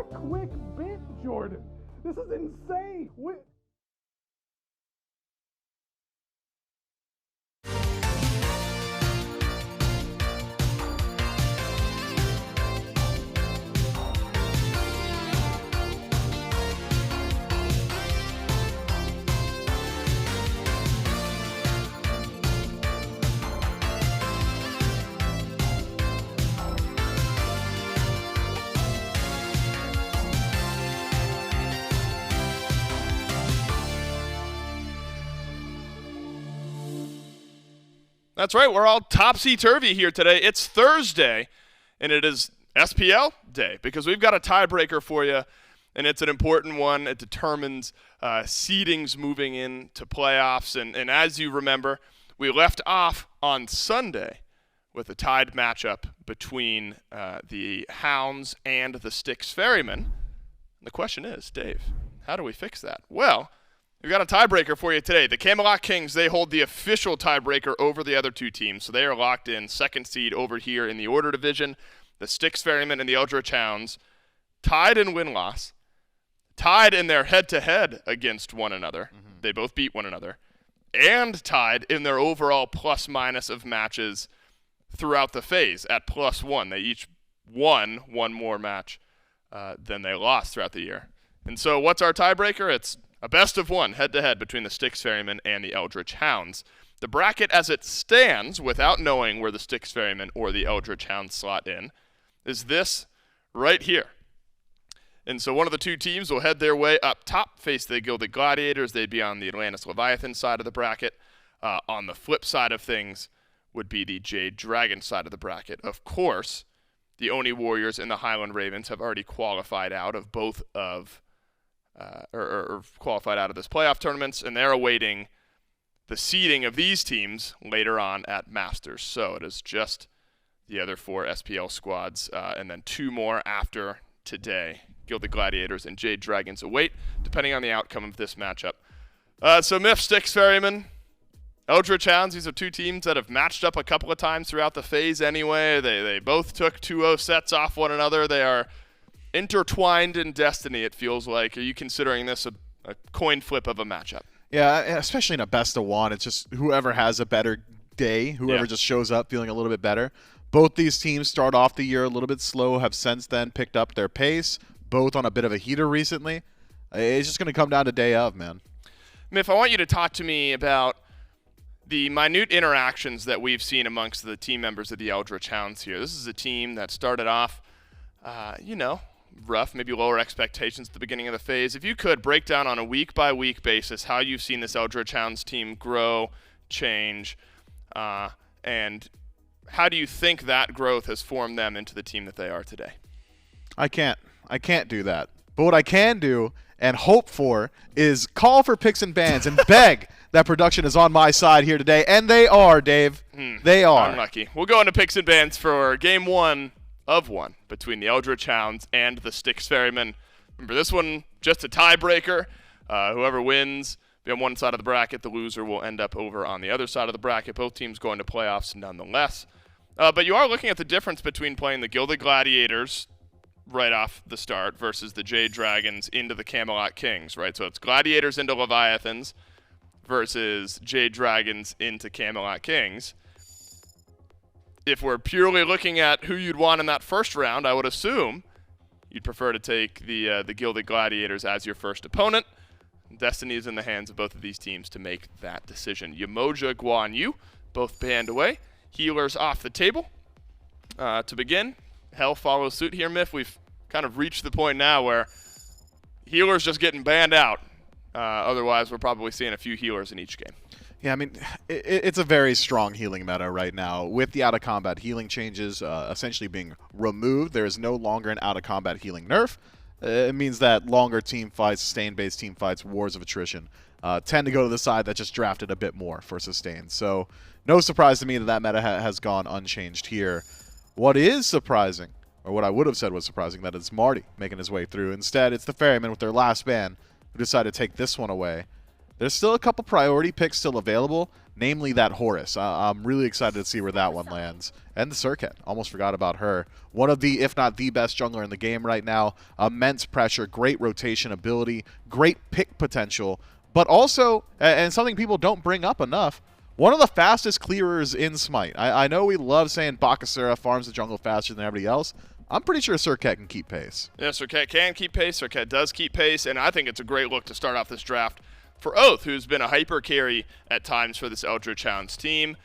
a quick bit, Jordan. This is insane. That's right, we're all topsy-turvy here today. It's Thursday, and it is SPL day, because we've got a tiebreaker for you, and it's an important one. It determines seedings moving into playoffs, and as you remember, we left off on Sunday with a tied matchup between the Hounds and the Styx Ferrymen. The question is, Dave, how do we fix that? Well, we've got a tiebreaker for you today. The Camelot Kings, they hold the official tiebreaker over the other two teams, so they are locked in second seed over here in the Order Division. The Styx Ferrymen and the Eldritch Hounds tied in win-loss, tied in their head-to-head against one another. Mm-hmm. They both beat one another, and tied in their overall plus-minus of matches throughout the phase at +1. They each won one more match than they lost throughout the year. And so what's our tiebreaker? It's a best-of-1 head-to-head between the Styx Ferrymen and the Eldritch Hounds. The bracket as it stands, without knowing where the Styx Ferrymen or the Eldritch Hounds slot in, is this right here. And so one of the two teams will head their way up top, face the Gilded Gladiators. They'd be on the Atlantis Leviathan side of the bracket. On the flip side of things would be the Jade Dragon side of the bracket. Of course, the Oni Warriors and the Highland Ravens have already qualified out of both of or qualified out of this playoff tournaments, and they're awaiting the seeding of these teams later on at Masters. So it is just the other 4 SPL squads, and then 2 more after today. Gilded Gladiators and Jade Dragons await, depending on the outcome of this matchup. So Myth, Styx Ferrymen, Eldritch Hounds, these are two teams that have matched up a couple of times throughout the phase anyway. They both took 2-0 sets off one another. They are intertwined in destiny, it feels like. Are you considering this a coin flip of a matchup? Yeah, especially in a best-of-1. It's just whoever has a better day, whoever just shows up feeling a little bit better. Both these teams start off the year a little bit slow, have since then picked up their pace, both on a bit of a heater recently. It's just going to come down to day of, man. Miff, I want you to talk to me about the minute interactions that we've seen amongst the team members of the Eldritch Hounds here. This is a team that started off, rough, maybe lower expectations at the beginning of the phase. If you could break down on a week-by-week basis how you've seen this Eldritch Hounds team grow, change, and how do you think that growth has formed them into the team that they are today? I can't do that. But what I can do and hope for is call for picks and bans and beg that production is on my side here today. And they are, Dave. They are. Unlucky. We'll go into picks and bans for game 1 of 1 between the Eldritch Hounds and the Styx Ferrymen. Remember, this one, just a tiebreaker. Whoever wins be on one side of the bracket. The loser will end up over on the other side of the bracket. Both teams going to playoffs nonetheless. But you are looking at the difference between playing the Gilded Gladiators right off the start versus the Jade Dragons into the Camelot Kings, right? So it's Gladiators into Leviathans versus Jade Dragons into Camelot Kings. If we're purely looking at who you'd want in that first round, I would assume you'd prefer to take the Gilded Gladiators as your first opponent. Destiny is in the hands of both of these teams to make that decision. Yamoja, Guan Yu, both banned away. Healers off the table. To begin, Hell follows suit here, Miff. We've kind of reached the point now where healers just getting banned out. Otherwise, we're probably seeing a few healers in each game. Yeah, I mean, it's a very strong healing meta right now. With the out-of-combat healing changes essentially being removed, there is no longer an out-of-combat healing nerf. It means that longer team fights, sustain-based team fights, wars of attrition, tend to go to the side that just drafted a bit more for sustain. So no surprise to me that that meta has gone unchanged here. What is surprising, or what I would have said was surprising, that it's Marty making his way through. Instead, it's the Ferrymen with their last ban who decided to take this one away. There's still a couple priority picks still available, namely that Horus. I'm really excited to see where that one lands. And the Serqet. Almost forgot about her. One of the, if not the best jungler in the game right now. Immense pressure, great rotation ability, great pick potential, but also, and something people don't bring up enough, one of the fastest clearers in Smite. I know we love saying Bakasura farms the jungle faster than everybody else. I'm pretty sure Serqet can keep pace. Yeah, Serqet can keep pace. Serqet does keep pace, and I think it's a great look to start off this draft for Oathhh, who's been a hyper carry at times for this Eldritch Hounds team.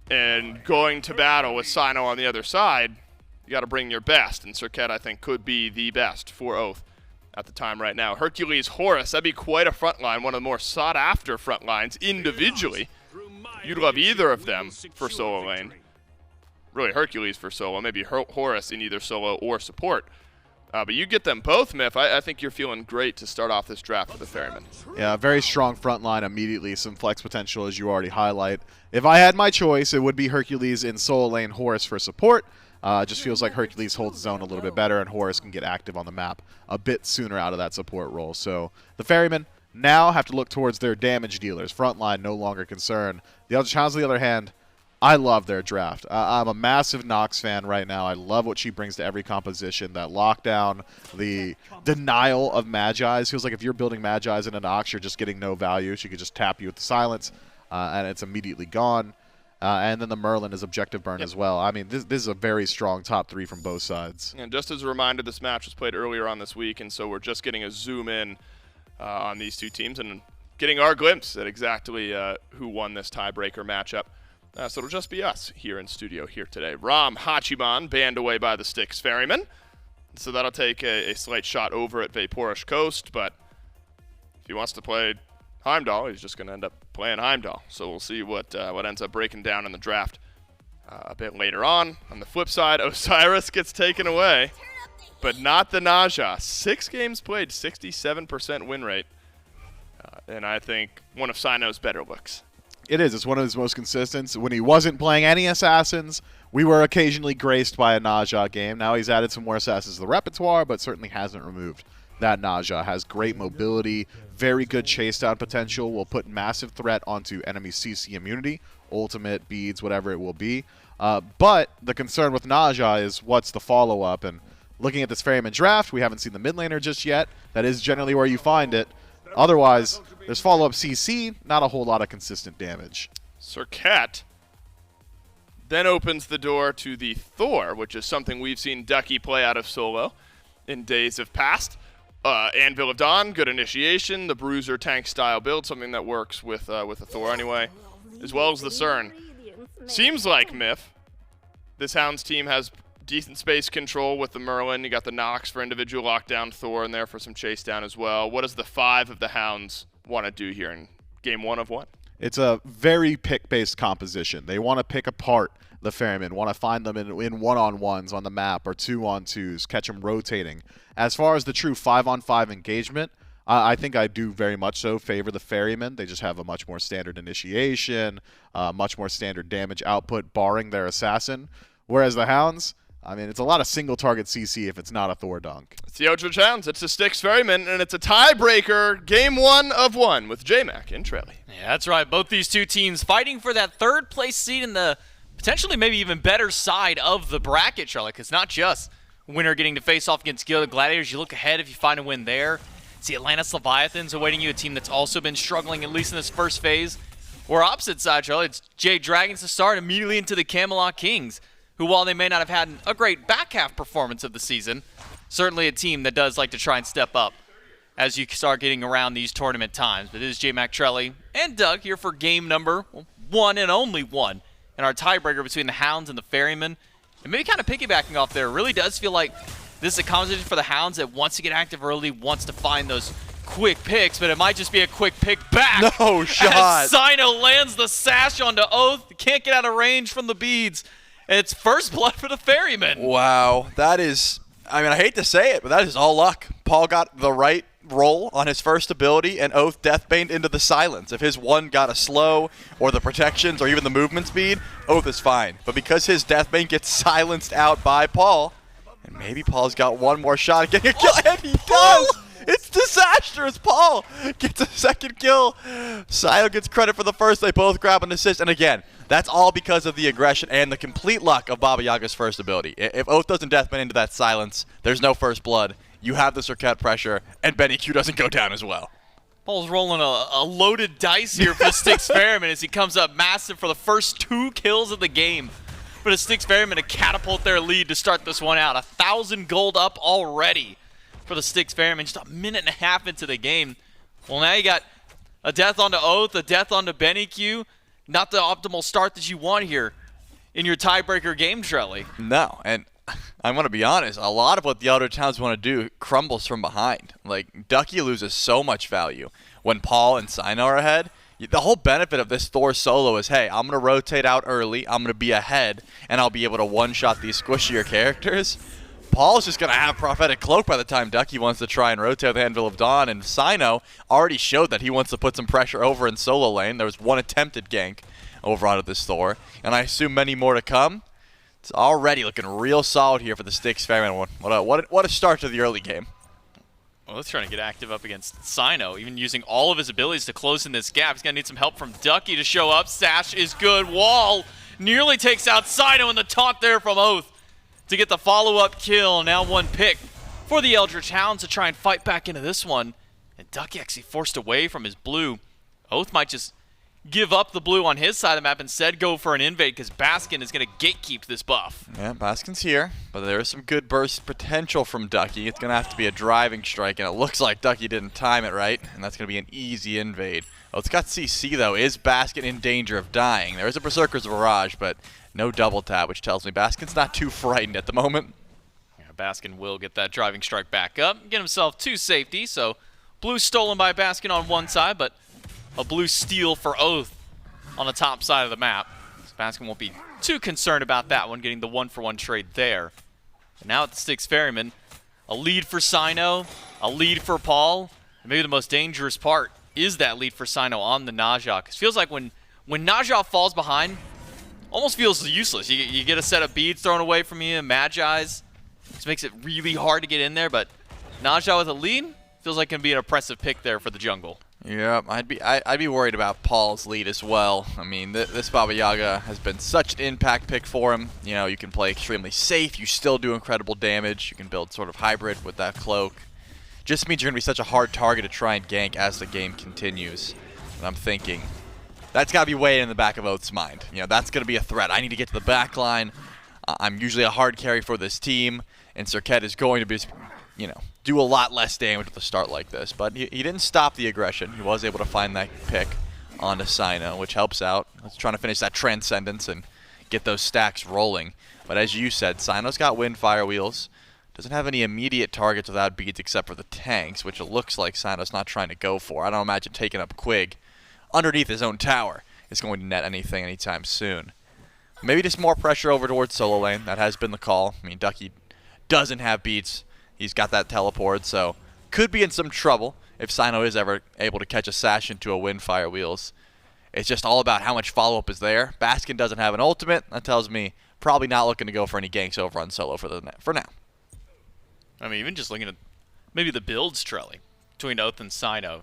And going to battle with Cyno on the other side, you got to bring your best, and Serqet, I think, could be the best for Oathhh at the time right now. Hercules, Horus, that'd be quite a front line, one of the more sought-after front lines individually. You'd love either of them for solo lane. Really, Hercules for solo, maybe Horus in either solo or support. But you get them both, Myth. I think you're feeling great to start off this draft with the Ferrymen. Yeah, very strong front line immediately. Some flex potential, as you already highlight. If I had my choice, it would be Hercules in solo lane, Horus for support. Just feels like Hercules holds his own a little bit better, and Horus can get active on the map a bit sooner out of that support role. So the Ferrymen now have to look towards their damage dealers. Front line no longer concerned. The Eldritch Hounds, on the other hand, I love their draft. I'm a massive Nox fan right now. I love what she brings to every composition. That lockdown, the denial of Magi's. Feels like if you're building Magi's in a Nox, you're just getting no value. She could just tap you with the silence, and it's immediately gone. And then the Merlin is objective burn as well. I mean, this is a very strong top 3 from both sides. And just as a reminder, this match was played earlier on this week, and so we're just getting a zoom in on these two teams and getting our glimpse at exactly who won this tiebreaker matchup. So it'll just be us here in studio here today. Ram Hachiman banned away by the Styx Ferrymen. So that'll take a slight shot over at VaporishCoast, but if he wants to play Heimdall, he's just going to end up playing Heimdall. So we'll see what ends up breaking down in the draft a bit later on. On the flip side, Osiris gets taken away, but not the Naja. 6 games played, 67% win rate. And I think one of Cyno's better looks. It is. It's one of his most consistent. When he wasn't playing any Assassins, we were occasionally graced by a Naja game. Now he's added some more Assassins to the repertoire, but certainly hasn't removed that Naja. Has great mobility, very good chase down potential, will put massive threat onto enemy CC immunity, ultimate, beads, whatever it will be. But the concern with Naja is what's the follow-up, and looking at this Ferryman draft, we haven't seen the mid laner just yet. That is generally where you find it. Otherwise, there's follow-up CC, not a whole lot of consistent damage. Serqet then opens the door to the Thor, which is something we've seen Ducky play out of solo in days of past. Anvil of Dawn, good initiation. The Bruiser tank style build, something that works with the Thor anyway, as well as the Cern. Seems like, Myth, this Hounds team has decent space control with the Merlin. You got the Nox for individual lockdown, Thor in there for some chase down as well. What does the 5 of the Hounds want to do here in game 1 of 1? It's a very pick-based composition. They want to pick apart the Ferrymen, want to find them in one-on-ones on the map or 2-on-2s, catch them rotating. As far as the true 5-on-5 engagement, I think I do very much so favor the Ferrymen. They just have a much more standard initiation, much more standard damage output, barring their Assassin. Whereas the Hounds, I mean, it's a lot of single-target CC if it's not a Thor dunk. It's the Eldritch Hounds, it's the Styx Ferrymen, and it's a tiebreaker, game 1 of 1 with J-Mac and Trelly. Yeah, that's right. Both these two teams fighting for that third-place seed in the potentially maybe even better side of the bracket, Charlotte, because not just winner getting to face off against Gilded Gladiators. You look ahead if you find a win there. It's the Atlantis Leviathans awaiting you, a team that's also been struggling, at least in this first phase. Or opposite side, Charlotte, it's Jade Dragons to start immediately into the Camelot Kings, who, while they may not have had a great back half performance of the season, certainly a team that does like to try and step up as you start getting around these tournament times. But it is J-Mac, Trelly, and Doug here for game number 1 and only 1 in our tiebreaker between the Hounds and the Ferrymen. And maybe kind of piggybacking off there, it really does feel like this is a competition for the Hounds that wants to get active early, wants to find those quick picks, but it might just be a quick pick back. No shot. As Cyno lands the sash onto Oathhh, can't get out of range from the beads. And it's first blood for the Ferrymen. Wow, that is, I mean, I hate to say it, but that is all luck. Paul got the right roll on his first ability, and Oathhh deathbaned into the silence. If his one got a slow, or the protections, or even the movement speed, Oathhh is fine. But because his deathbane gets silenced out by Paul, and maybe Paul's got one more shot at getting a kill, and he does! It's It's disastrous. Paul gets a second kill. Cyno gets credit for the first. They both grab an assist. And again, that's all because of the aggression and the complete luck of Baba Yaga's first ability. If Oathhh doesn't deathbend into that silence, there's no first blood. You have the Serqet pressure, and BennyQ doesn't go down as well. Paul's rolling a loaded dice here for the Styx Ferrymen as he comes up massive for the first 2 kills of the game. For the Styx Ferrymen to catapult their lead to start this one out. 1,000 gold up already for the Styx Ferrymen, just a minute and a half into the game. Well, now you got a death onto Oathhh, a death onto BennyQ. Not the optimal start that you want here in your tiebreaker game, Trelly. No, and I'm going to be honest, a lot of what the Eldritch Hounds want to do crumbles from behind. Like, Ducky loses so much value when Paul and Cyno are ahead. The whole benefit of this Thor solo is, hey, I'm going to rotate out early, I'm going to be ahead, and I'll be able to one-shot these squishier characters. Paul's just going to have Prophetic Cloak by the time Ducky wants to try and rotate the Anvil of Dawn, and Cyno already showed that he wants to put some pressure over in solo lane. There was one attempted gank over onto this Thor, and I assume many more to come. It's already looking real solid here for the Styx Ferrymen. What a start to the early game. Well, let's try to get active up against Cyno, even using all of his abilities to close in this gap. He's going to need some help from Ducky to show up. Sash is good. Wall nearly takes out Cyno, and the taunt there from Oathhh to get the follow-up kill. Now 1 pick for the Eldritch Hounds to try and fight back into this one. And Ducky actually forced away from his blue. Oathhh might just give up the blue on his side of the map, instead go for an invade because Baskin is going to gatekeep this buff. Yeah, Baskin's here, but there is some good burst potential from Ducky. It's going to have to be a driving strike, and it looks like Ducky didn't time it right, and that's going to be an easy invade. Oh, it's got CC, though. Is Baskin in danger of dying? There is a Berserker's Barrage, but no double tap, which tells me Baskin's not too frightened at the moment. Yeah, Baskin will get that driving strike back up, get himself to safety, so blue stolen by Baskin on one side, but a blue steal for Oathhh on the top side of the map. So Baskin won't be too concerned about that one, getting the 1-for-1 trade there. And now at the Styx Ferrymen, a lead for Cyno, a lead for Paul, and maybe the most dangerous part is that lead for Cyno on the Najah. Because it feels like when Najah falls behind, almost feels useless. You get a set of beads thrown away from you, Magi's. This makes it really hard to get in there, but Najah with a lead feels like it can be an oppressive pick there for the jungle. Yeah, I'd be worried about Paul's lead as well. I mean, this Baba Yaga has been such an impact pick for him. You know, you can play extremely safe. You still do incredible damage. You can build sort of hybrid with that cloak. Just means you're going to be such a hard target to try and gank as the game continues. And I'm thinking, that's got to be way in the back of Oathh's mind. You know, that's going to be a threat. I need to get to the back line. I'm usually a hard carry for this team, and Serqet is going to be, you know, do a lot less damage with a start like this. But he didn't stop the aggression. He was able to find that pick onto Cyno, which helps out. He's trying to finish that Transcendence and get those stacks rolling. But as you said, Cyno's got Wind Fire Wheels. Doesn't have any immediate targets without beads except for the tanks, which it looks like Cyno's not trying to go for. I don't imagine taking up Quig underneath his own tower is going to net anything anytime soon. Maybe just more pressure over towards solo lane. That has been the call. I mean, Ducky doesn't have beats. He's got that teleport, so could be in some trouble if Cyno is ever able to catch a sash into a Windfire Wheels. It's just all about how much follow-up is there. Baskin doesn't have an ultimate. That tells me probably not looking to go for any ganks over on solo for now. I mean, even just looking at maybe the builds, Trelly, between Oathhh and Cyno.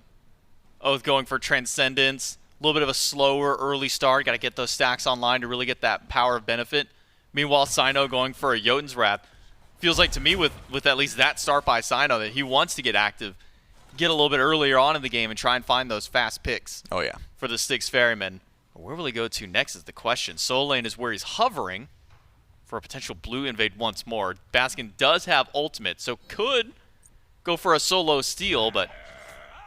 Oathhh going for Transcendence, a little bit of a slower early start. Got to get those stacks online to really get that power of benefit. Meanwhile, Cyno going for a Jotun's Wrath. Feels like to me with at least that start by Cyno that he wants to get active, get a little bit earlier on in the game and try and find those fast picks. Oh, yeah. For the Styx Ferrymen. Where will he go to next is the question. Solo lane is where he's hovering for a potential blue invade once more. Baskin does have ultimate, so could go for a solo steal, but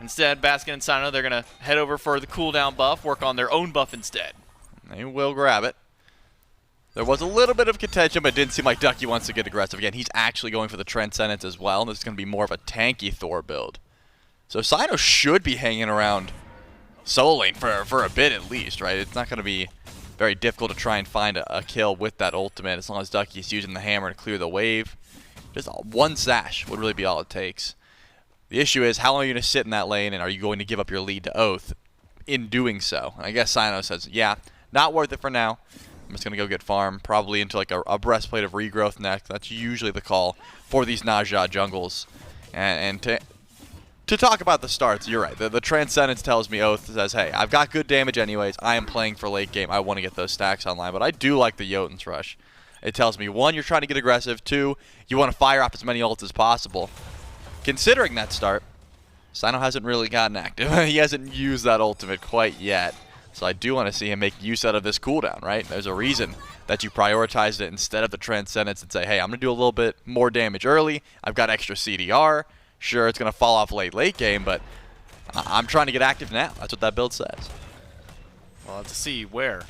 instead, Baskin and Cyno, they're going to head over for the cooldown buff, work on their own buff instead. They will grab it. There was a little bit of contention, but it didn't seem like Ducky wants to get aggressive. Again, he's actually going for the Transcendence as well, and this is going to be more of a tanky Thor build. So Cyno should be hanging around solo lane for a bit at least, right? It's not going to be very difficult to try and find a kill with that ultimate as long as Ducky's using the hammer to clear the wave. Just one sash would really be all it takes. The issue is, how long are you going to sit in that lane, and are you going to give up your lead to Oathhh in doing so? And I guess Cyno says, yeah, not worth it for now. I'm just going to go get farm, probably into like a breastplate of regrowth next. That's usually the call for these Najah jungles. And to to talk about the starts, you're right. The Transcendence tells me Oathhh says, hey, I've got good damage anyways. I am playing for late game. I want to get those stacks online. But I do like the Jotun's Rush. It tells me, 1, you're trying to get aggressive. 2, you want to fire off as many ults as possible. Considering that start, Cyno hasn't really gotten active. He hasn't used that ultimate quite yet. So I do want to see him make use out of this cooldown, right? There's a reason that you prioritized it instead of the Transcendence and say, hey, I'm going to do a little bit more damage early. I've got extra CDR. Sure, it's going to fall off late game, but I'm trying to get active now. That's what that build says. Well, let's see where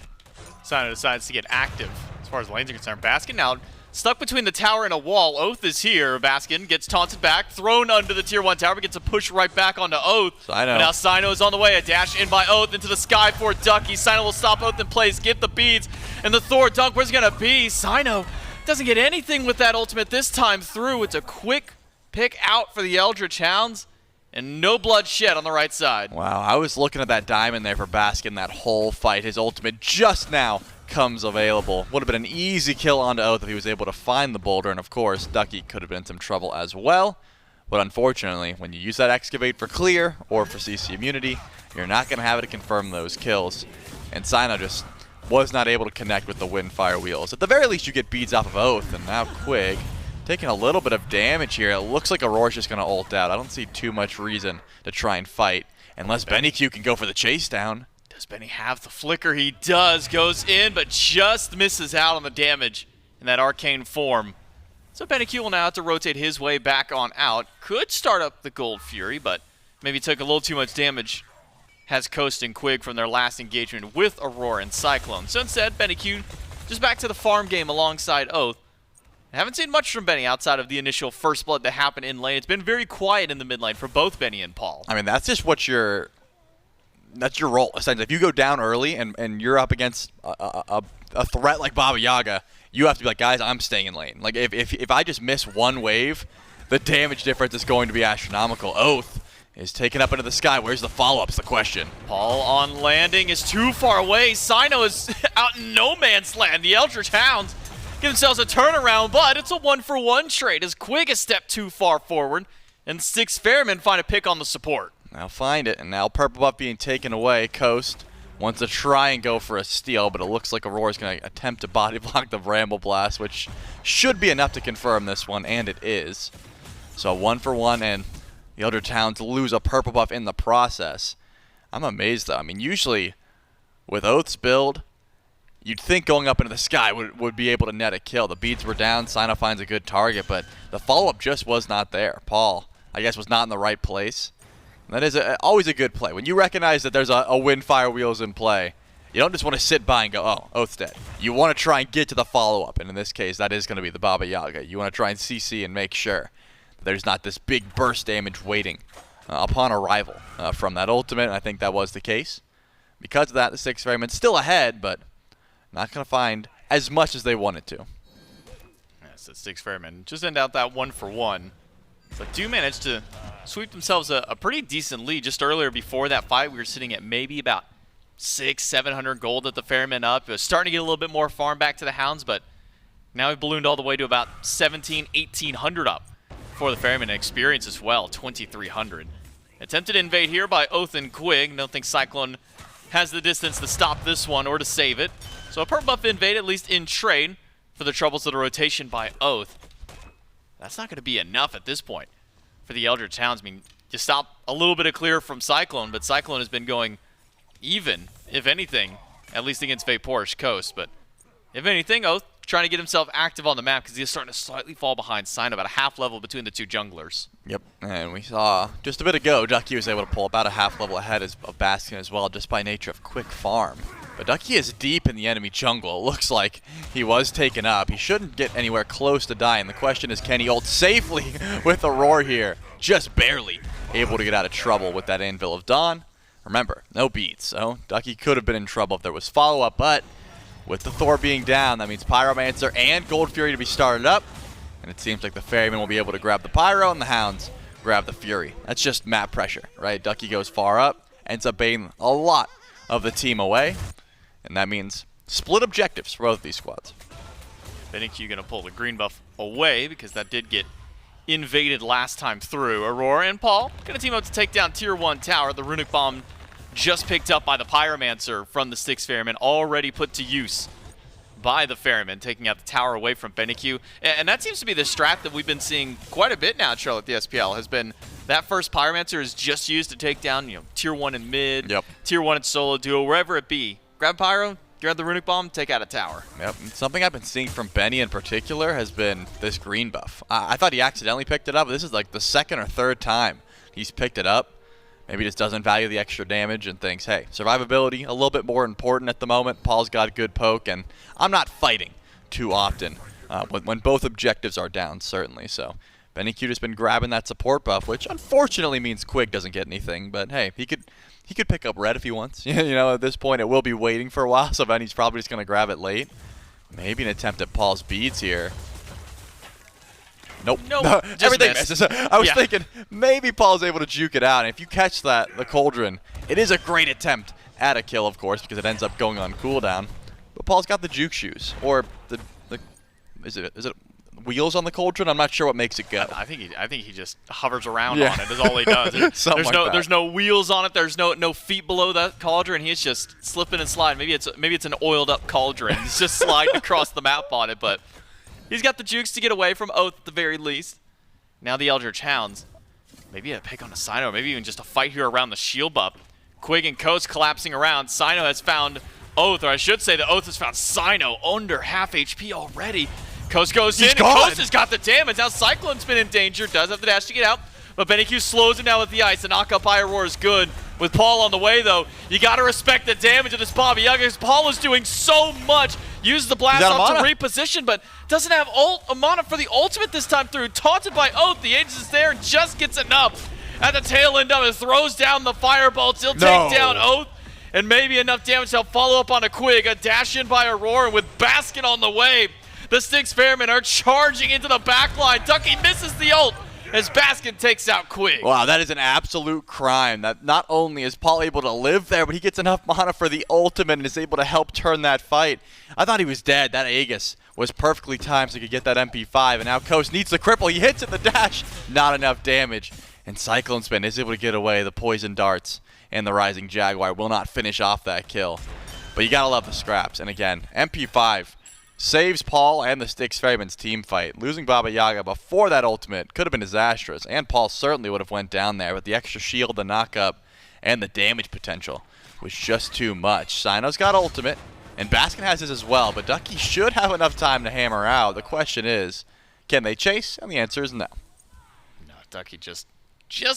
Cyno decides to get active as far as lanes are concerned. Baskin now stuck between the tower and a wall. Oathhh is here. Baskin gets taunted back, thrown under the tier 1 tower, but gets a push right back onto Oathhh. Cyno. But now Cyno is on the way. A dash in by Oathhh into the sky for Ducky. Cyno will stop Oathhh in place, get the beads, and the Thor dunk. Where's it going to be? Cyno doesn't get anything with that ultimate this time through. It's a quick pick out for the Eldritch Hounds, and no blood shed on the right side. Wow, I was looking at that diamond there for Baskin that whole fight. His ultimate just now comes available. Would have been an easy kill onto Oathhh if he was able to find the boulder, and of course, Ducky could have been in some trouble as well. But unfortunately, when you use that excavate for clear or for CC immunity, you're not going to have it to confirm those kills. And Cyno just was not able to connect with the Windfire wheels. At the very least, you get beads off of Oathhh, and now Quig taking a little bit of damage here. It looks like Aror's just going to ult out. I don't see too much reason to try and fight unless BennyQ can go for the chase down. Does Benny have the flicker? He does. Goes in, but just misses out on the damage in that arcane form. So BennyQ will now have to rotate his way back on out. Could start up the Gold Fury, but maybe took a little too much damage. Has Coast and Quig from their last engagement with Aror and Cyclone. So instead, BennyQ just back to the farm game alongside Oathhh. I haven't seen much from Benny outside of the initial first blood that happened in lane. It's been very quiet in the mid lane for both Benny and Paul. I mean, that's just what that's your role, essentially. If you go down early and you're up against a threat like Baba Yaga, you have to be like, guys, I'm staying in lane. Like, if I just miss one wave, the damage difference is going to be astronomical. Oathhh is taken up into the sky. Where's the follow-up's the question. Paul on landing is too far away. Cyno is out in no man's land. The Eldritch Hounds give themselves a turnaround, but it's a 1-for-1 trade as Quig has stepped too far forward, and Styx Ferrymen find a pick on the support. Now find it, and now purple buff being taken away. Coast wants to try and go for a steal, but it looks like Aurora is going to attempt to body block the Bramble Blast, which should be enough to confirm this one, and it is. So 1-for-1, and the Eldritch Hounds lose a purple buff in the process. I'm amazed, though. I mean, usually with Oathh's build, you'd think going up into the sky would be able to net a kill. The beads were down, Cyno finds a good target, but the follow-up just was not there. Paul, I guess, was not in the right place. And that is always a good play. When you recognize that there's a Windfire wheels in play, you don't just want to sit by and go, oh, Oathh's dead. You want to try and get to the follow-up, and in this case, that is going to be the Baba Yaga. You want to try and CC and make sure that there's not this big burst damage waiting upon arrival from that ultimate, and I think that was the case. Because of that, the Styx Ferrymen still ahead, but not going to find as much as they wanted to. Yes, the Styx Ferrymen just end out that 1-for-1. But do manage to sweep themselves a pretty decent lead. Just earlier before that fight, we were sitting at maybe about 600-700 gold at the Ferrymen up. It was starting to get a little bit more farm back to the Hounds, but now we've ballooned all the way to about 1,700-1,800 up for the Ferrymen. Experience as well, 2,300. Attempted invade here by Oathhh and Quig. Don't think Cyclone has the distance to stop this one or to save it. So a purple buff invade, at least in trade, for the troubles of the rotation by Oathhh. That's not going to be enough at this point for the Eldritch Hounds. I mean, you stop a little bit of clear from Cyclone, but Cyclone has been going even, if anything, at least against VaporishCoast. But if anything, Oathhh trying to get himself active on the map because he's starting to slightly fall behind Cyno, about a half level between the two junglers. Yep, and we saw just a bit ago, Ducky was able to pull about a half level ahead of Baskin as well, just by nature of quick farm. But Ducky is deep in the enemy jungle. It looks like he was taken up. He shouldn't get anywhere close to dying. The question is, can he ult safely with Aror here? Just barely able to get out of trouble with that Anvil of Dawn. Remember, no beats, so Ducky could have been in trouble if there was follow-up, but with the Thor being down, that means Pyromancer and Gold Fury to be started up, and it seems like the Ferrymen will be able to grab the Pyro and the Hounds grab the Fury. That's just map pressure, right? Ducky goes far up, ends up baiting a lot of the team away. And that means split objectives for both of these squads. BennyQ going to pull the green buff away because that did get invaded last time through. Aror and Paul gonna team up to take down Tier 1 tower. The Runic Bomb just picked up by the Pyromancer from the Styx Ferrymen, already put to use by the Ferrymen, taking out the tower away from BennyQ. And that seems to be the strat that we've been seeing quite a bit now at Charlotte, the SPL, has been that first Pyromancer is just used to take down, Tier 1 in mid, Tier 1 in solo duo, wherever it be. Grab Pyro, grab the Runic Bomb, take out a tower. Yep, and something I've been seeing from Benny in particular has been this green buff. I thought he accidentally picked it up, but this is like the second or third time he's picked it up. Maybe just doesn't value the extra damage and thinks, hey, survivability, a little bit more important at the moment. Paul's got a good poke, and I'm not fighting too often when both objectives are down, certainly. So BennyQ just been grabbing that support buff, which unfortunately means Quig doesn't get anything. But hey, he could pick up red if he wants. At this point, it will be waiting for a while, so Benny's probably just going to grab it late. Maybe an attempt at Paul's beads here. Nope. No, everything misses. I was thinking maybe Paul's able to juke it out. And if you catch the Cauldron, it is a great attempt at a kill, of course, because it ends up going on cooldown. But Paul's got the juke shoes, or is it wheels on the Cauldron? I'm not sure what makes it go. I think he just hovers around on it. Is all he does. There's no wheels on it. There's no feet below that Cauldron. He's just slipping and sliding. Maybe it's an oiled up Cauldron. He's just sliding across the map on it, but. He's got the jukes to get away from Oathhh at the very least. Now the Eldritch Hounds. Maybe a pick on a Cyno, maybe even just a fight here around the shield buff. Quig and Coast collapsing around. Cyno has found Oathhh, or I should say that Oathhh has found Cyno under half HP already. Coast goes in, and Coast has got the damage. Now CycloneSpin in danger, does have the dash to get out. But BennyQ slows him down with the ice. The knock-up Aror is good. With Paul on the way, though, you got to respect the damage of this Bobby Yaga. Paul is doing so much. Uses the blast off to reposition, but doesn't have a mana for the ultimate this time through. Taunted by Oathhh. The Aegis is there and just gets enough at the tail end of it. Throws down the firebolts. He'll take down Oathhh. And maybe enough damage to help follow up on a Quig. A dash in by Aror, and with Baskin on the way, the Styx Ferrymen are charging into the backline. Ducky misses the ult as Baskin takes out Quig. Wow, that is an absolute crime. That not only is Paul able to live there, but he gets enough mana for the ultimate and is able to help turn that fight. I thought he was dead. That Aegis was perfectly timed so he could get that MP5, and now Coast needs the cripple. He hits it, the dash, not enough damage. And CycloneSpin is able to get away. The poison darts and the Rising Jaguar will not finish off that kill. But you gotta love the scraps. And again, MP5 saves Paul and the Styx Ferrymen's team fight. Losing Baba Yaga before that ultimate could have been disastrous, and Paul certainly would have went down there, but the extra shield, the knock-up, and the damage potential was just too much. Cyno's got ultimate, and Baskin has his as well, but Ducky should have enough time to hammer out. The question is, can they chase? And the answer is no. No, Ducky just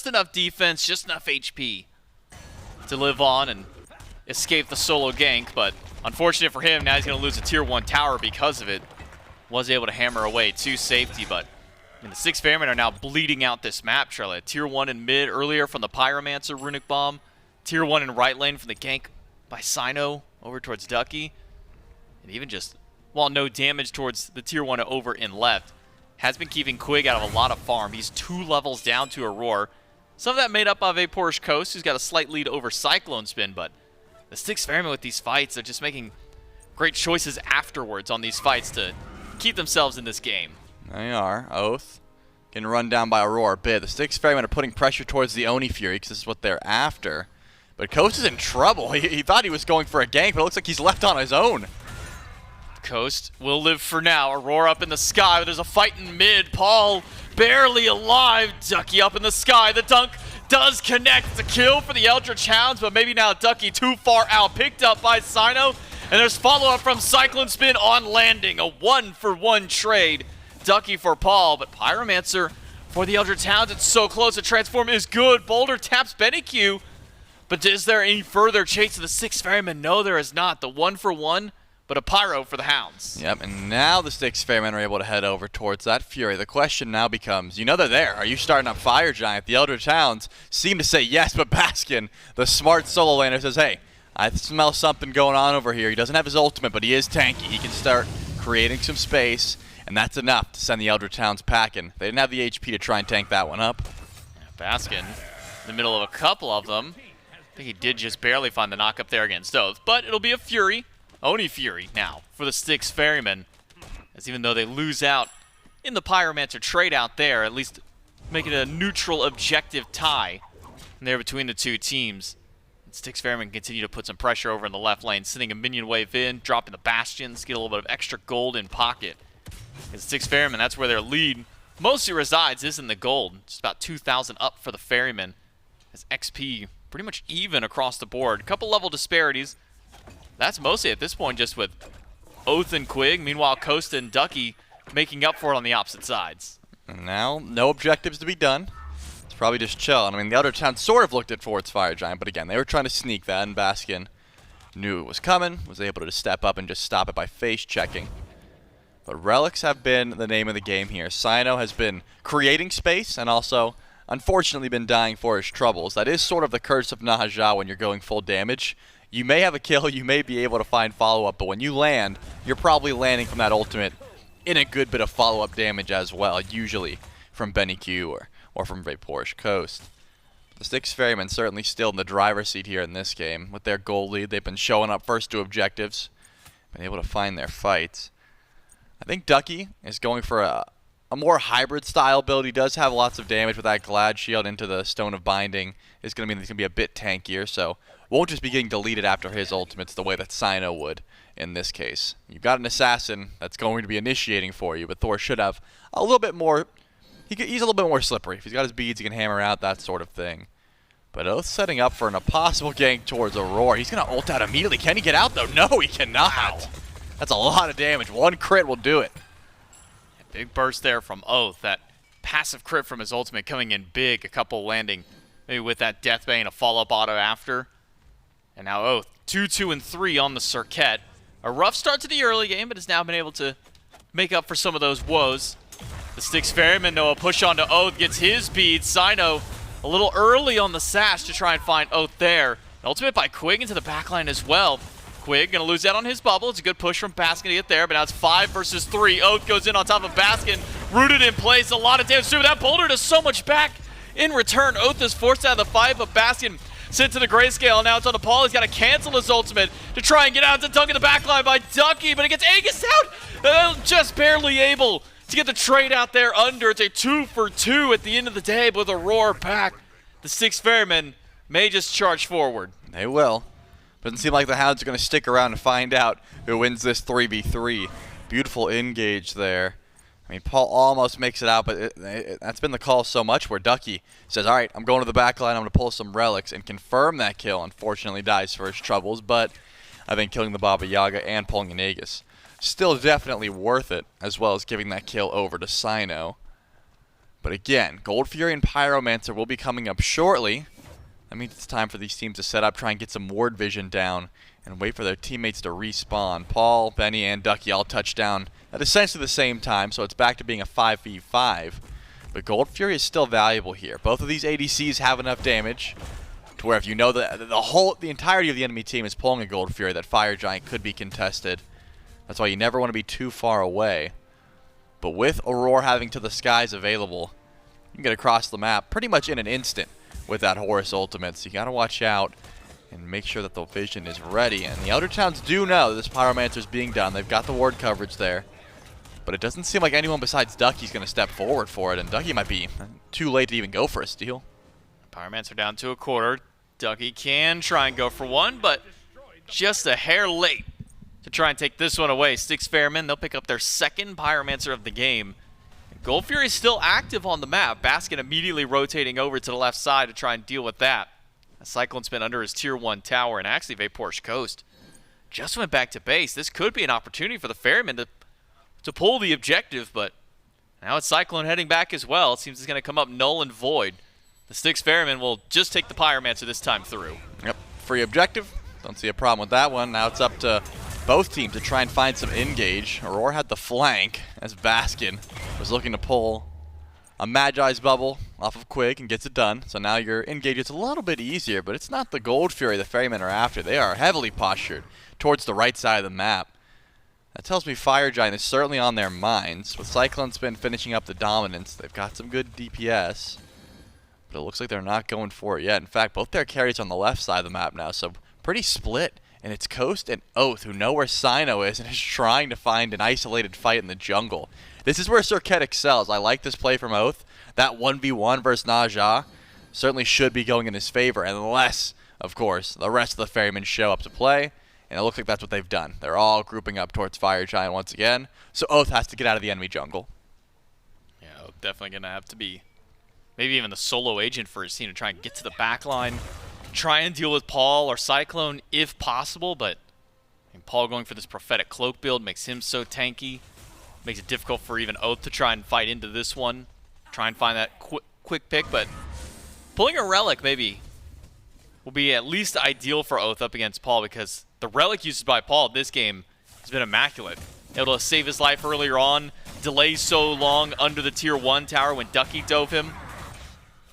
enough defense, just enough HP to live on and escape the solo gank, but unfortunate for him, now he's going to lose a Tier 1 tower because of it. Was able to hammer away to safety, but the Styx Ferrymen are now bleeding out this map, Charlotte. Tier 1 in mid earlier from the Pyromancer Runic Bomb. Tier 1 in right lane from the gank by Cyno over towards Ducky. And even just, while no damage towards the Tier 1 over in left, has been keeping Quig out of a lot of farm. He's 2 levels down to Aror. Some of that made up by VaporishCoast, who's got a slight lead over CycloneSpin, but the Styx Ferrymen with these fights are just making great choices afterwards on these fights to keep themselves in this game. They are. Oathhh getting run down by Aror a bit. The Styx Ferrymen are putting pressure towards the Oni Fury because this is what they're after. But Coast is in trouble. He thought he was going for a gank, but it looks like he's left on his own. Coast will live for now. Aror up in the sky, but there's a fight in mid. Paul barely alive. Ducky up in the sky. The dunk does connect. It's a kill for the Eldritch Hounds, but maybe now Ducky too far out. Picked up by Cyno, and there's follow-up from CycloneSpin on landing. A 1-for-1 trade. Ducky for Paul, but Pyromancer for the Eldritch Hounds. It's so close. The transform is good. Boulder taps BennyQ, but is there any further chase of the Styx Ferrymen? No, there is not. The 1-for-1, but a Pyro for the Hounds. Yep, and now the Styx Ferrymen are able to head over towards that Fury. The question now becomes, they're there. Are you starting up Fire Giant? The Eldritch Hounds seem to say yes, but Baskin, the smart solo laner, says, hey, I smell something going on over here. He doesn't have his ultimate, but he is tanky. He can start creating some space, and that's enough to send the Eldritch Hounds packing. They didn't have the HP to try and tank that one up. Baskin in the middle of a couple of them. I think he did just barely find the knock up there against Oathhh, but it'll be a Fury. Oni Fury now for the Styx Ferrymen, as even though they lose out in the Pyromancer trade out there, at least making it a neutral objective tie there between the two teams. Styx Ferrymen continue to put some pressure over in the left lane, sending a minion wave in, dropping the Bastions, get a little bit of extra gold in pocket. And Styx Ferrymen, that's where their lead mostly resides, is in the gold. It's about 2,000 up for the Ferrymen, as XP pretty much even across the board. A couple level disparities. That's mostly at this point just with Oathhh and Quig. Meanwhile, Coast and Ducky making up for it on the opposite sides. And now, no objectives to be done. It's probably just chilling. I mean, the other town sort of looked at Ford's Fire Giant, but again, they were trying to sneak that, and Baskin knew it was coming, was able to step up and just stop it by face checking. But relics have been the name of the game here. Cyno has been creating space and also, unfortunately, been dying for his troubles. That is sort of the curse of Nahaja when you're going full damage. You may have a kill, you may be able to find follow-up, but when you land, you're probably landing from that ultimate in a good bit of follow-up damage as well, usually from BennyQ or from VaporishCoast. The Styx Ferrymen certainly still in the driver's seat here in this game. With their goal lead, they've been showing up first to objectives, been able to find their fights. I think Ducky is going for a more hybrid style build. He does have lots of damage with that Glad Shield into the Stone of Binding. It's going to mean he's going to be a bit tankier, so won't just be getting deleted after his ultimates the way that Cyno would in this case. You've got an assassin that's going to be initiating for you, but Thor should have a little bit more. He's a little bit more slippery. If he's got his beads, he can hammer out, that sort of thing. But Oathhh setting up for a possible gank towards Aror. He's going to ult out immediately. Can he get out, though? No, he cannot. Wow. That's a lot of damage. One crit will do it. A big burst there from Oathhh. That passive crit from his ultimate coming in big. A couple landing maybe with that Deathbane, a follow-up auto after. And now Oathhh, 2, 2, and 3 on the Serqet. A rough start to the early game, but has now been able to make up for some of those woes. The Styx Ferrymen, though, a push onto Oathhh, gets his beads. Cyno a little early on the sash to try and find Oathhh there. An ultimate by Quig into the backline as well. Quig gonna lose out on his bubble. It's a good push from Baskin to get there, but now it's 5 versus 3. Oathhh goes in on top of Baskin, rooted in place. A lot of damage too. That boulder does so much back in return. Oathhh is forced out of the fight, but Baskin sent to the grayscale, and now it's on the Paul. He's got to cancel his ultimate to try and get out. It's a dunk in the backline by Ducky, but it gets Aegis out. Just barely able to get the trade out there under. It's a 2 for 2 at the end of the day, but with a roar back, the Styx Ferrymen may just charge forward. They will. Doesn't seem like the Hounds are going to stick around and find out who wins this 3v3. Beautiful engage there. I mean, Paul almost makes it out, but that's been the call so much where Ducky says, all right, I'm going to the back line, I'm going to pull some relics and confirm that kill. Unfortunately, dies for his troubles, but I think killing the Baba Yaga and pulling an Aegis still definitely worth it, as well as giving that kill over to Cyno. But again, Gold Fury and Pyromancer will be coming up shortly. That means it's time for these teams to set up, try and get some ward vision down, and wait for their teammates to respawn. Paul, Benny, and Ducky all touch down at essentially the same time, so it's back to being a 5v5. But Gold Fury is still valuable here. Both of these ADCs have enough damage to where if you know that the entirety of the enemy team is pulling a Gold Fury, that Fire Giant could be contested. That's why you never want to be too far away. But with Aror having to the skies available, you can get across the map pretty much in an instant with that Horus ultimate, so you gotta watch out and make sure that the vision is ready. And the other towns do know that this Pyromancer is being done. They've got the ward coverage there, but it doesn't seem like anyone besides Ducky's gonna step forward for it, and Ducky might be too late to even go for a steal. Pyromancer down to a quarter. Ducky can try and go for one, but just a hair late to try and take this one away. Styx Ferrymen, they'll pick up their second Pyromancer of the game. Gold Fury is still active on the map. Baskin immediately rotating over to the left side to try and deal with that. A CycloneSpin under his tier 1 tower, and actually VaporishCoast just went back to base. This could be an opportunity for the Ferrymen to pull the objective, but now it's Cyclone heading back as well. It seems it's going to come up null and void. The Styx Ferrymen will just take the Pyromancer this time through. Yep, free objective. Don't see a problem with that one. Now it's up to both teams to try and find some engage. Aror had the flank as Baskin was looking to pull a Magi's bubble off of Quig and gets it done. So now your engage is a little bit easier, but it's not the Gold Fury the Ferrymen are after. They are heavily postured towards the right side of the map. That tells me Fire Giant is certainly on their minds. With CycloneSpin finishing up the dominance, they've got some good DPS, but it looks like they're not going for it yet. In fact, both their carries on the left side of the map now, so pretty split and it's Coast and Oathhh who know where Cyno is and is trying to find an isolated fight in the jungle. This is where Serqet excels. I like this play from Oathhh. That 1v1 versus Naja certainly should be going in his favor, unless, of course, the rest of the Ferrymen show up to play, and it looks like that's what they've done. They're all grouping up towards Fire Giant once again, so Oathhh has to get out of the enemy jungle. Yeah, definitely going to have to be maybe even the solo agent for his team to try and get to the back line, try and deal with Paul or Cyclone if possible, but I mean, Paul going for this prophetic cloak build makes him so tanky, makes it difficult for even Oathhh to try and fight into this one, try and find that quick pick, but pulling a relic maybe will be at least ideal for Oathhh up against Paul, because the relic used by Paul this game has been immaculate. Able to save his life earlier on, delay so long under the tier 1 tower when Ducky dove him.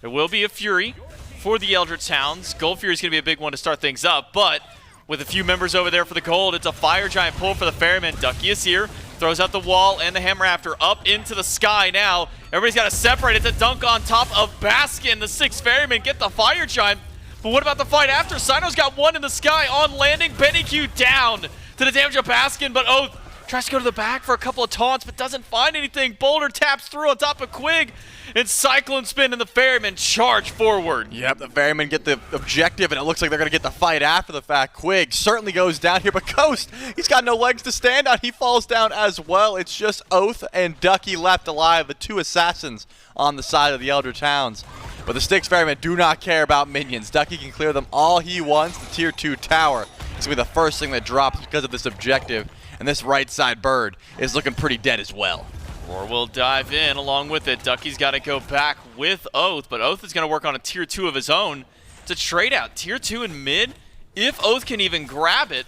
There will be a Fury for the Eldritch Hounds. Gold Fury is going to be a big one to start things up, but with a few members over there for the gold, it's a Fire Giant pull for the Ferrymen. Ducky is here, throws out the wall and the Hammer Rafter up into the sky now. Everybody's got to separate. It's a dunk on top of Baskin. The 6 Ferrymen get the Fire Giant. But what about the fight after? Cyno's got one in the sky on landing. BennyQ down to the damage of Baskin, but Oathhh tries to go to the back for a couple of taunts, but doesn't find anything. Boulder taps through on top of Quig, and CycloneSpin and the Ferrymen charge forward. Yep, the Ferrymen get the objective, and it looks like they're going to get the fight after the fact. Quig certainly goes down here, but Coast, he's got no legs to stand on. He falls down as well. It's just Oathhh and Ducky left alive, the 2 assassins on the side of the Eldritch Hounds. But the Styx Ferrymen do not care about minions. Ducky can clear them all he wants. The tier 2 tower is going to be the first thing that drops because of this objective. And this right side bird is looking pretty dead as well. Roar will dive in along with it. Ducky's got to go back with Oathhh, but Oathhh is going to work on a tier 2 of his own to trade out. Tier 2 in mid, if Oathhh can even grab it,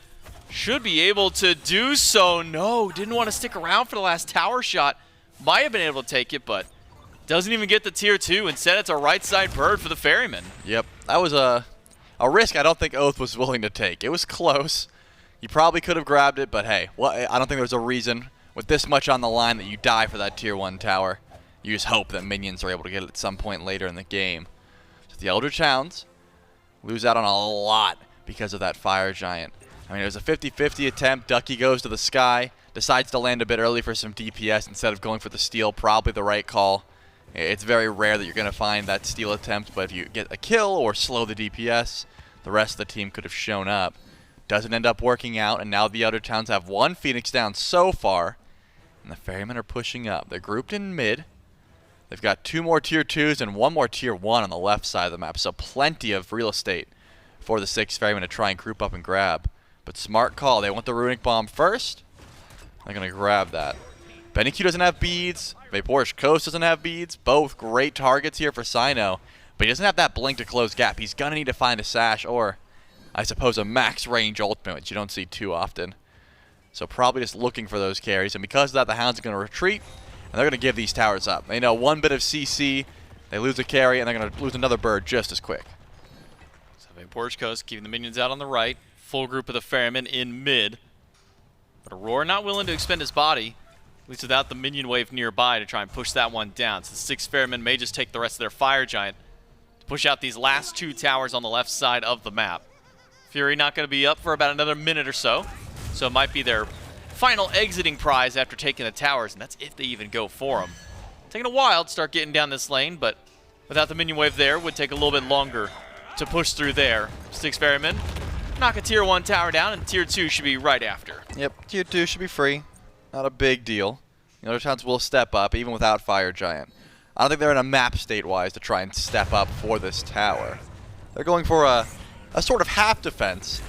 should be able to do so. No, didn't want to stick around for the last tower shot. Might have been able to take it, but doesn't even get the tier 2. Instead, it's a right side bird for the Ferrymen. Yep, that was a risk I don't think Oathhh was willing to take. It was close. You probably could have grabbed it, but hey, well, I don't think there's a reason with this much on the line that you die for that tier 1 tower. You just hope that minions are able to get it at some point later in the game. So the Eldritch Hounds lose out on a lot because of that Fire Giant. I mean, it was a 50-50 attempt. Ducky goes to the sky, decides to land a bit early for some DPS instead of going for the steal. Probably the right call. It's very rare that you're going to find that steal attempt, but if you get a kill or slow the DPS, the rest of the team could have shown up. Doesn't end up working out, and now the Eldritch Hounds have 1 Phoenix down so far, and the Ferrymen are pushing up. They're grouped in mid. They've got 2 more tier 2s and 1 more tier 1 on the left side of the map, so plenty of real estate for the 6 Ferrymen to try and group up and grab. But smart call. They want the Runic Bomb first. They're going to grab that. BennyQ doesn't have beads. VaporishCoast doesn't have beads. Both great targets here for Cyno, but he doesn't have that blink to close gap. He's going to need to find a sash or, I suppose, a max range ultimate, which you don't see too often. So probably just looking for those carries. And because of that, the Hounds are going to retreat, and they're going to give these towers up. They know 1 bit of CC, they lose a carry, and they're going to lose another bird just as quick. So VaporishCoast keeping the minions out on the right. Full group of the Ferrymen in mid. But Aror not willing to expend his body, at least without the minion wave nearby, to try and push that one down. So the 6 Ferrymen may just take the rest of their Fire Giant to push out these last 2 towers on the left side of the map. Fury not going to be up for about another minute or so, so it might be their final exiting prize after taking the towers, and that's if they even go for them. Taking a while to start getting down this lane, but without the minion wave there, would take a little bit longer to push through there. 6 Ferrymen knock a tier 1 tower down, and tier 2 should be right after. Yep, tier 2 should be free. Not a big deal. The Eldritch Hounds will step up, even without Fire Giant. I don't think they're in a map state-wise to try and step up for this tower. They're going for a sort of half defense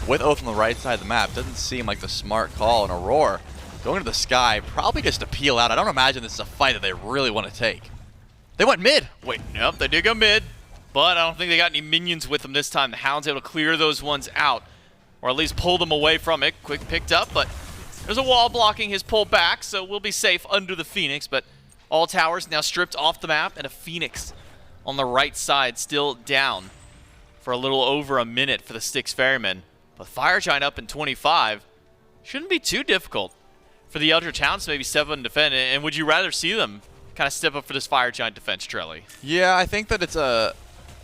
with Oathhh on the right side of the map. Doesn't seem like the smart call. And Aror going to the sky, probably just to peel out. I don't imagine this is a fight that they really want to take. They went mid. Wait, nope, they did go mid, but I don't think they got any minions with them this time. The Hound's able to clear those ones out, or at least pull them away from it. Quig picked up, but there's a wall blocking his pull back, so we'll be safe under the Phoenix. But all towers now stripped off the map, and a Phoenix on the right side still down for a little over a minute for the Styx Ferrymen. But Fire Giant up in 25 shouldn't be too difficult for the Eldritch Hounds to maybe step up and defend. And would you rather see them kind of step up for this Fire Giant defense, Trelly? Yeah, I think that it's a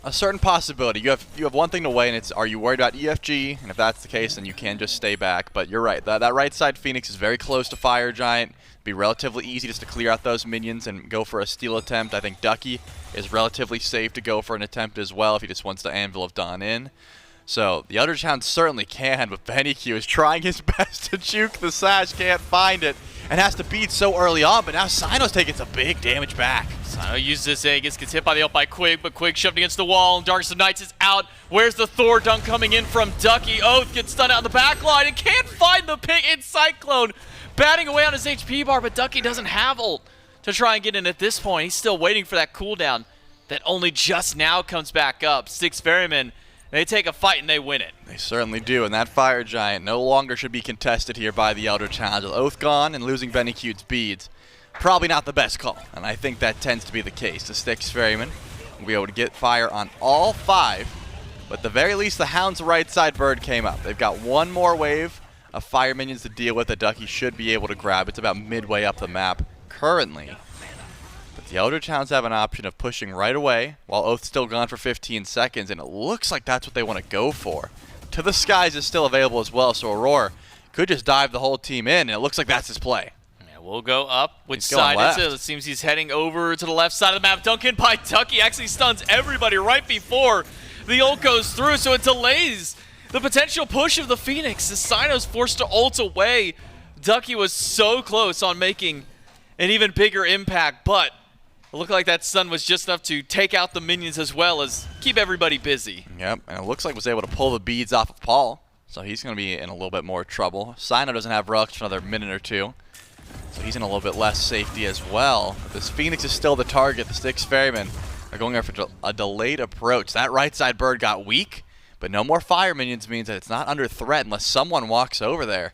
a certain possibility. You have one thing to weigh, and it's, are you worried about EFG? And if that's the case, then you can just stay back. But you're right. That right side Phoenix is very close to Fire Giant. It'd be relatively easy just to clear out those minions and go for a steal attempt. I think Ducky is relatively safe to go for an attempt as well if he just wants the Anvil of Dawn in. So the Eldritch Hounds certainly can, but BennyQ is trying his best to juke the Sash, can't find it, and has to beat so early on, but now Cyno's taking some big damage back. Cyno uses this Aegis, gets hit by the ult by Quig, but Quig shoved against the wall, and Darkest of Nights is out. Where's the Thor dunk coming in from Ducky? Oathhh gets stunned out in the back line and can't find the pick. It's Cyclone batting away on his HP bar, but Ducky doesn't have ult to try and get in at this point. He's still waiting for that cooldown that only just now comes back up. Styx Ferrymen, they take a fight and they win it. They certainly do, and that Fire Giant no longer should be contested here by the Eldritch Hounds. With Oathhh gone and losing BennyQ's beads, probably not the best call, and I think that tends to be the case. The Styx Ferrymen will be able to get fire on all 5, but at the very least the Hounds' right side bird came up. They've got one more wave of fire minions to deal with that Ducky should be able to grab. It's about midway up the map currently. But the Eldritch Hounds have an option of pushing right away while Oathh's still gone for 15 seconds, and it looks like that's what they want to go for. To the Skies is still available as well, so Aror could just dive the whole team in, and it looks like that's his play. Yeah, we'll go up. Which He's going side left. is it? It seems he's heading over to the left side of the map. Duncan by Ducky actually stuns everybody right before the ult goes through, so it delays the potential push of the Phoenix. The Cyno's forced to ult away. Ducky was so close on making an even bigger impact, but it looked like that stun was just enough to take out the minions as well as keep everybody busy. Yep, and it looks like was able to pull the beads off of Paul, so he's going to be in a little bit more trouble. Cyno doesn't have relics for another minute or two, so he's in a little bit less safety as well. This Phoenix is still the target. The Styx Ferrymen are going after a delayed approach. That right side bird got weak, but no more fire minions means that it's not under threat unless someone walks over there.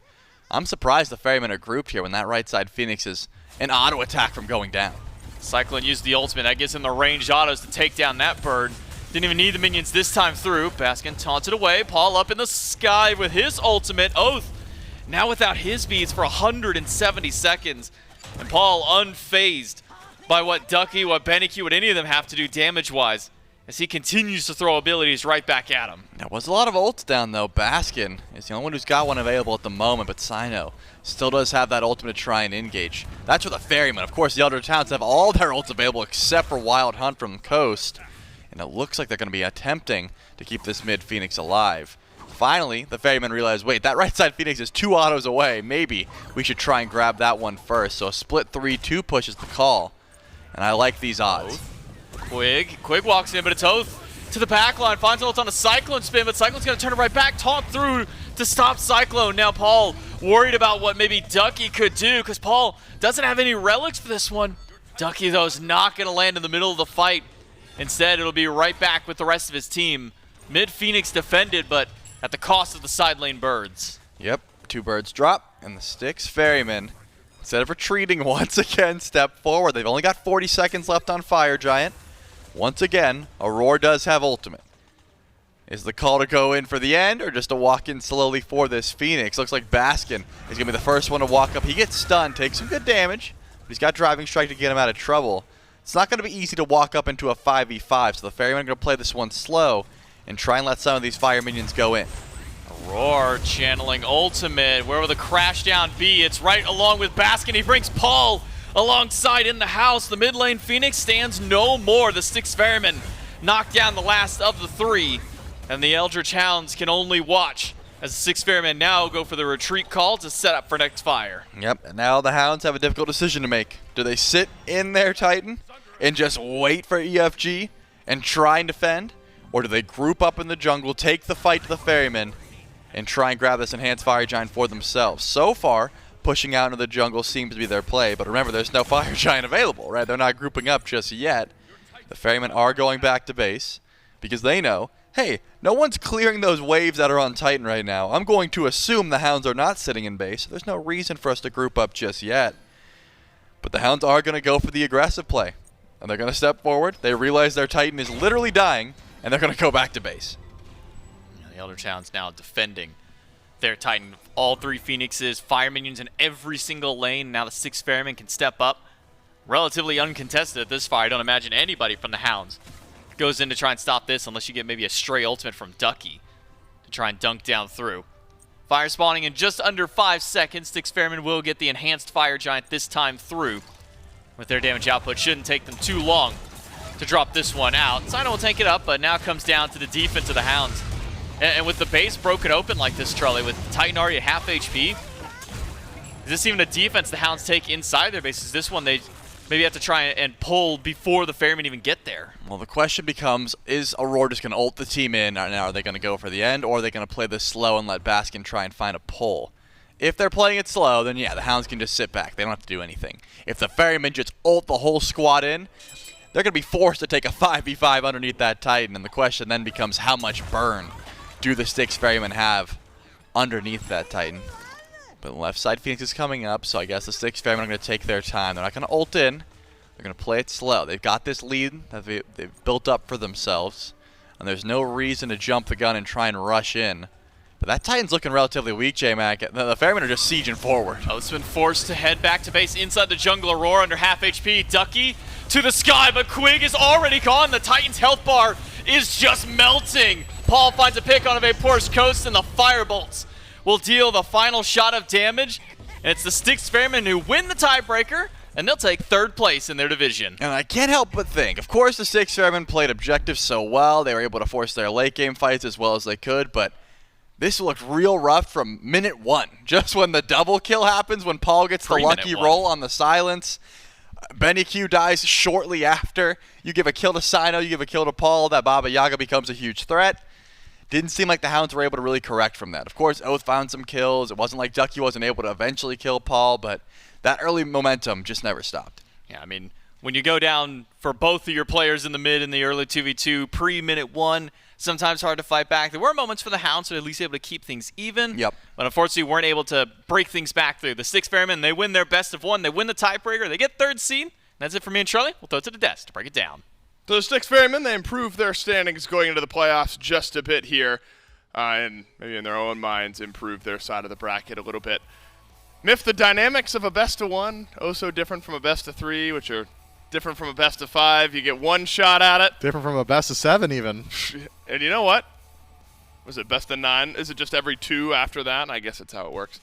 I'm surprised the Ferrymen are grouped here when that right side Phoenix is an auto attack from going down. Cyclone used the ultimate. That gives him the ranged autos to take down that bird. Didn't even need the minions this time through. Baskin taunted away. Paul up in the sky with his ultimate. Oathhh now without his beads for 170 seconds. And Paul unfazed by what Ducky, what BennyQ, what any of them have to do damage-wise as he continues to throw abilities right back at him. There was a lot of ults down though. Baskin is the only one who's got one available at the moment, but Cyno still does have that ultimate to try and engage. That's for the Ferrymen. Of course, the Eldritch Hounds have all their ults available except for Wild Hunt from the coast. And it looks like they're going to be attempting to keep this mid Phoenix alive. Finally, the Ferrymen realize, wait, that right side Phoenix is 2 autos away. Maybe we should try and grab that one first. So a split 3-2 push is the call. And I like these odds. Quig walks in, but it's Oathhh to the back line. Finds ult on a CycloneSpin, but Cyclone's going to turn it right back. Taunt through to stop Cyclone. Now Paul worried about what maybe Ducky could do because Paul doesn't have any relics for this one. Ducky, though, is not going to land in the middle of the fight. Instead, it'll be right back with the rest of his team. Mid-Phoenix defended, but at the cost of the side lane birds. Yep, 2 birds drop, and the Styx Ferrymen, instead of retreating, once again step forward. They've only got 40 seconds left on Fire Giant. Once again, Aror does have ultimate. Is the call to go in for the end, or just to walk in slowly for this Phoenix? Looks like Baskin is going to be the first one to walk up. He gets stunned, takes some good damage, but he's got Driving Strike to get him out of trouble. It's not going to be easy to walk up into a 5v5, so the Ferrymen are going to play this one slow and try and let some of these fire minions go in. Aror channeling ultimate. Where will the crash down be? It's right along with Baskin. He brings Paul alongside in the house. The mid lane Phoenix stands no more. The Styx Ferrymen knock down the last of the 3, and the Eldritch Hounds can only watch as the Styx Ferrymen now go for the retreat call to set up for next fire. Yep, and now the Hounds have a difficult decision to make. Do they sit in their Titan and just wait for EFG and try and defend? Or do they group up in the jungle, take the fight to the Ferrymen, and try and grab this enhanced Fire Giant for themselves? So far, pushing out into the jungle seems to be their play, but remember, there's no Fire Giant available, right? They're not grouping up just yet. The Ferrymen are going back to base because they know, hey, no one's clearing those waves that are on Titan right now. I'm going to assume the Hounds are not sitting in base. There's no reason for us to group up just yet. But the Hounds are going to go for the aggressive play. And they're going to step forward. They realize their Titan is literally dying, and they're going to go back to base. The Eldritch Hounds now defending their Titan. All 3 Phoenixes, fire minions in every single lane. Now the Styx Ferrymen can step up. Relatively uncontested at this fire. I don't imagine anybody from the Hounds goes in to try and stop this, unless you get maybe a stray ultimate from Ducky to try and dunk down through. Fire spawning in just under 5 seconds. Styx Ferrymen will get the enhanced Fire Giant this time through. With their damage output, shouldn't take them too long to drop this one out. Cyno will take it up, but now it comes down to the defense of the Hounds. And with the base broken open like this, Charlie, with Titan already at half HP, is this even a defense the Hounds take inside their bases? This one they maybe have to try and pull before the Ferrymen even get there. Well, the question becomes, is Aror just going to ult the team in? Now, are they going to go for the end, or are they going to play this slow and let Baskin try and find a pull? If they're playing it slow, then yeah, the Hounds can just sit back. They don't have to do anything. If the Ferrymen just ult the whole squad in, they're going to be forced to take a 5v5 underneath that Titan, and the question then becomes, how much burn do the Styx Ferrymen have underneath that Titan? But the left side Phoenix is coming up, so I guess the Styx Ferrymen are going to take their time. They're not going to ult in. They're going to play it slow. They've got this lead that they've built up for themselves, and there's no reason to jump the gun and try and rush in. But that Titan's looking relatively weak, J-Mac. The Ferrymen are just sieging forward. Oathh's been forced to head back to base inside the jungle. Aurora under half HP. Ducky to the sky, but Quig is already gone. The Titan's health bar is just melting. Paul finds a pick on a VaporishCoast, and the firebolts will deal the final shot of damage. And it's the Styx Ferrymen who win the tiebreaker, and they'll take 3rd place in their division. And I can't help but think, of course the Styx Ferrymen played objectives so well. They were able to force their late game fights as well as they could, but this looked real rough from minute 1. Just when the double kill happens, when Paul gets the lucky roll on the silence. BennyQ dies shortly after. You give a kill to Cyno, you give a kill to Paul, that Baba Yaga becomes a huge threat. Didn't seem like the Hounds were able to really correct from that. Of course, Oathhh found some kills. It wasn't like Ducky wasn't able to eventually kill Paul, but that early momentum just never stopped. Yeah, I mean, when you go down for both of your players in the mid in the early 2v2, pre-minute 1, sometimes hard to fight back. There were moments for the Hounds who were at least able to keep things even. Yep. But unfortunately weren't able to break things back through. The Styx Ferrymen, they win their best of 1. They win the tiebreaker. They get 3rd seed. That's it for me and Charlie. We'll throw it to the desk to break it down. So the Styx Ferrymen, they improved their standings going into the playoffs just a bit here. And maybe in their own minds improved their side of the bracket a little bit. Myth, the dynamics of a best of 1, oh so different from a best of 3, which are different from a best of 5. You get 1 shot at it. Different from a best of 7 even. And you know what? Was it best of 9? Is it just every 2 after that? I guess that's how it works.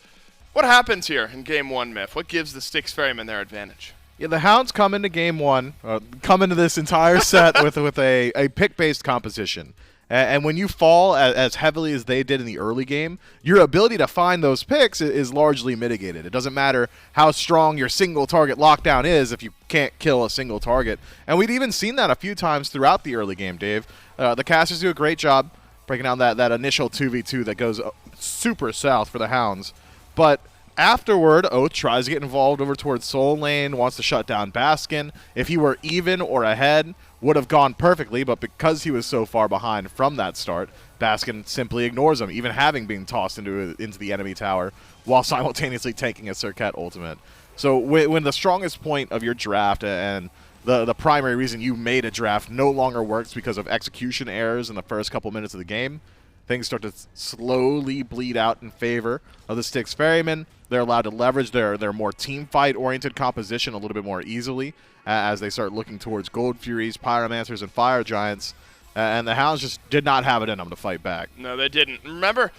What happens here in game 1, Myth? What gives the Styx Ferrymen their advantage? Yeah, the Hounds come into game 1, come into this entire set with a pick-based composition. And when you fall as heavily as they did in the early game, your ability to find those picks is largely mitigated. It doesn't matter how strong your single target lockdown is if you can't kill a single target. And we'd even seen that a few times throughout the early game, Dave. The casters do a great job breaking down that initial 2v2 that goes super south for the Hounds. But afterward, Oathhh tries to get involved over towards Soul Lane, wants to shut down Baskin. If he were even or ahead, would have gone perfectly, but because he was so far behind from that start, Baskin simply ignores him, even having been tossed into the enemy tower, while simultaneously taking a Serqet ultimate. So when the strongest point of your draft and the primary reason you made a draft no longer works because of execution errors in the first couple minutes of the game, things start to slowly bleed out in favor of the Styx Ferrymen. They're allowed to leverage their more team fight-oriented composition a little bit more easily as they start looking towards Gold Furies, Pyromancers, and Fire Giants. And the Hounds just did not have it in them to fight back. No, they didn't. Remember,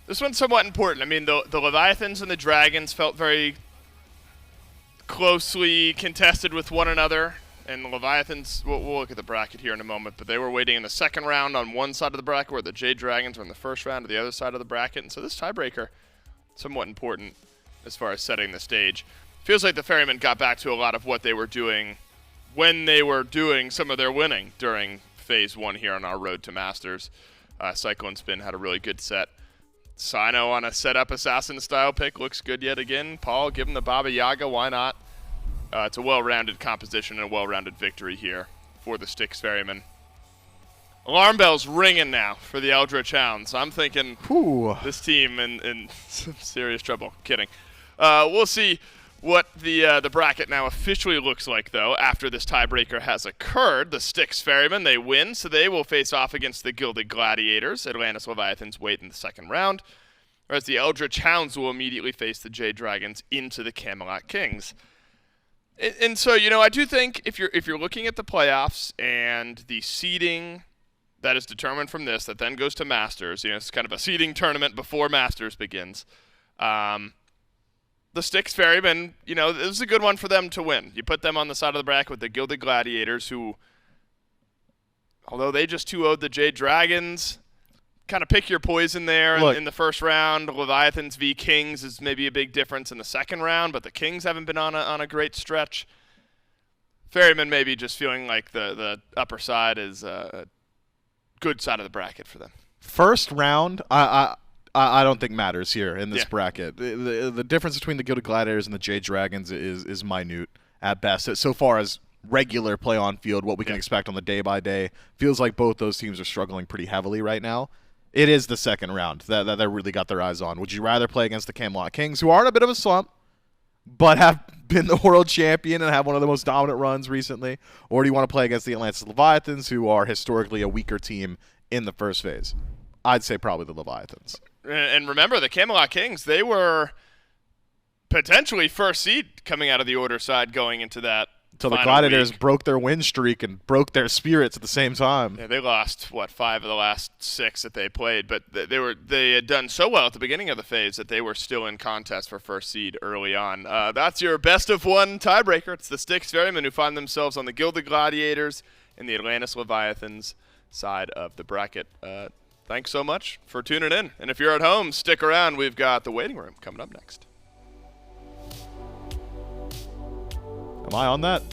this one's somewhat important. I mean, the Leviathans and the Dragons felt very closely contested with one another. And the Leviathans, we'll look at the bracket here in a moment, but they were waiting in the second round on one side of the bracket, where the Jade Dragons were in the first round of the other side of the bracket. And so this tiebreaker, somewhat important as far as setting the stage. Feels like the Ferrymen got back to a lot of what they were doing when they were doing some of their winning during Phase 1 here on our road to Masters. CycloneSpin had a really good set. Cyno on a setup assassin-style pick looks good yet again. Paul, give him the Baba Yaga, why not? It's a well-rounded composition and a well-rounded victory here for the Styx Ferrymen. Alarm bells ringing now for the Eldritch Hounds. I'm thinking this team in some serious trouble. Kidding. We'll see what the bracket now officially looks like, though, after this tiebreaker has occurred. The Styx Ferrymen, they win, so they will face off against the Gilded Gladiators. Atlantis Leviathans wait in the second round, whereas the Eldritch Hounds will immediately face the Jade Dragons into the Camelot Kings. And so, you know, I do think if you're looking at the playoffs and the seeding that is determined from this, that then goes to Masters, you know, it's kind of a seeding tournament before Masters begins. The Styx Ferrymen, you know, this is a good one for them to win. You put them on the side of the bracket with the Gilded Gladiators, who, although they just 2-0'd the Jade Dragons, kind of pick your poison there in the first round. Leviathans v. Kings is maybe a big difference in the second round, but the Kings haven't been on a great stretch. Ferrymen maybe just feeling like the upper side is a good side of the bracket for them. First round, I don't think matters here in this bracket. The difference between the Gilded Gladiators and the Jade Dragons is minute at best. So far as regular play on field, what we can expect on the day-by-day, feels like both those teams are struggling pretty heavily right now. It is the second round that they really got their eyes on. Would you rather play against the Camelot Kings, who are in a bit of a slump, but have been the world champion and have one of the most dominant runs recently? Or do you want to play against the Atlantis Leviathans, who are historically a weaker team in the first phase? I'd say probably the Leviathans. And remember, the Camelot Kings, they were potentially first seed coming out of the order side going into that. Until the Gladiators broke their win streak and broke their spirits at the same time. Yeah, they lost, 5 of the last 6 that they played, but they had done so well at the beginning of the phase that they were still in contest for first seed early on. That's your best of one tiebreaker. It's the Styx Ferrymen who find themselves on the Gilded Gladiators and the Atlantis Leviathans side of the bracket. Thanks so much for tuning in. And if you're at home, stick around. We've got the waiting room coming up next. Am I on that?